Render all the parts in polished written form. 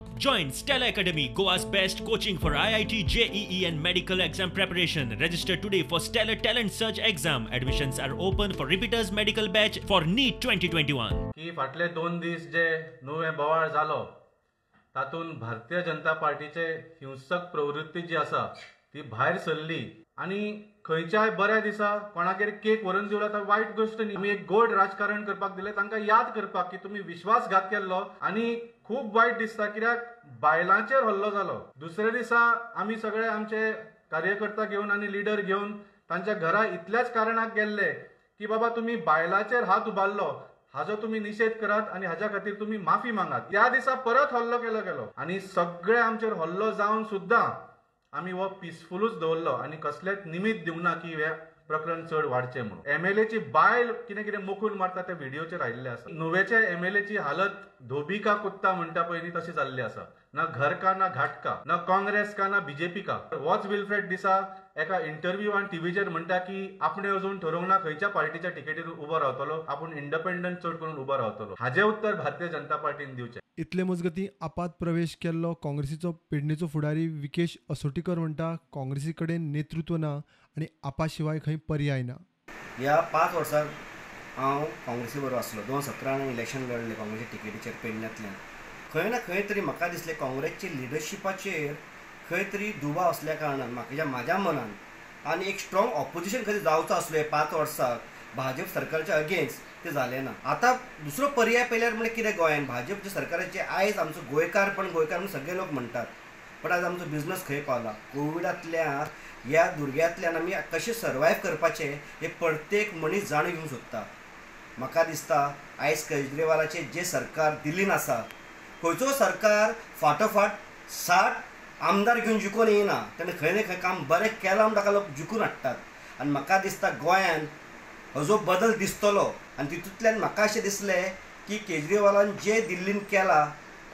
Join Stella Academy, Goa's best coaching for IIT, JEE and medical exam preparation. Register today for Stellar Talent Search exam. Admissions are open for repeaters medical batch for NEET 2021. की फाटले 2 दीस जे नवे बोवाळ जालो तातून भारतीय जनता पार्टीचे हिंसक प्रवृत्ती जी आसा ती भायर सरली आणि खंयच्याय बऱ्या दिसा कोणागेर केक व्हरून दिवला तर वायट गोष्ट न्ही. आमी एक गोड राजकारण करपाक दिले, तांकां याद करपाक की तुमी विश्वासघात केल्लो आणि खूप वायट दिसता कित्याक बायलांचेर हल्लो जालो. दुसऱ्या दिसा आमी सगळे आमचे कार्यकर्ता घेवन आनी लिडर घेवन तांच्या घरा इतल्याच कारणाक गेल्ले की बाबा तुम्ही बायलांचेर हात उबारलो हाजो तुम्ही निषेध करात आणि हाज्या खातीर तुम्ही माफी मागात. त्या दिसा परत हल्लो केलो गेलो आणि सगळे आमचेर हल्लो जावन सुद्धा आम्ही वो पिसफुलूच दवरलो आणि कसलेच निमित्त दिवना की हे प्रकरण चड वाडचे म्हणून. एमएलए ची बायल कितें कितें मोखून मारता ते व्हिडिओचेर आयिल्ले आसा. नुवेचे एमएलए ची हालत धोबी का कुत्ता म्हणटा पळय न्ही तशी जाल्ली आसा. ना घर का ना घाट का, ना काँग्रेस का ना बीजेपी का. वॉच विल्फ्रेड दिसा एका इंटरव्यू आणि टीव्हीचेर म्हणटा की आपण अजून ठरवंक ना खंयच्या पार्टीच्या टिकेटीर उबो रावतलो, आपण इंडिपेंडंट चड करून उबो रावतलो. हाजे उत्तर भारतीय जनता पार्टीन दिवचें. इतले मजगती आपात प्रवेश केल्लो काँग्रेसीचो पेडणेचो फुडारी विकेश असोटीकर म्हणटा काँग्रेसी कडेन नेतृत्व ना आनी आपा शिवाय खंय पर्याय ना. ह्या 5 वर्सांत हांव काँग्रेसी बरोबर आसलो. 2017 इलेक्शन लढलें काँग्रेसी टिकेटीचेर पेडण्यातल्यान. खंय ना खंय तरी म्हाका दिसलें काँग्रेसच्या लिडरशिपाचेर खंय तरी दुबाव असल्या कारणान म्हाज्या मनान आनी एक स्ट्रॉंग ऑपोजिशन खंय जावचो आसलो हे 5 वर्सांत भाजप सरकारच्या अगेन्स्ट ते जालें ना. आतां दुसरो पर्याय पयल्यार म्हणजे कितें गोंयान भाजपच्या सरकाराचे आयज आमचो गोंयकार म्हणून सगळे लोक म्हणटात, पण आज आमचो बिझनस खंय पावला. कोविडांतल्या ह्या दुर्ग्यांतल्यान आमी कशें सर्वायव करपाचें हे प्रत्येक मनीस जाण घेवंक सोदता. म्हाका दिसता आयज केजरीवालाचें जें सरकार दिल्लीन आसा खंयचो सरकार फाटोफाट 60 आमदार घेवन जिखून येना. तेणें खंय ना खंय काम बरें केलां म्हूण ताका लोक जिखून हाडटात. आनी म्हाका दिसता गोंयान हाजो बदल दिसतलो आनी तितूंतल्यान म्हाका अशें दिसलें की केजरीवालान जें दिल्लीन केलां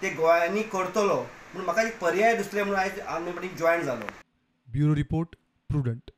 तें गोंयांनी करतलो म्हणून म्हाका एक पर्याय दिसलें म्हणून आयज आमी जॉयन जालो. Bureau report prudent.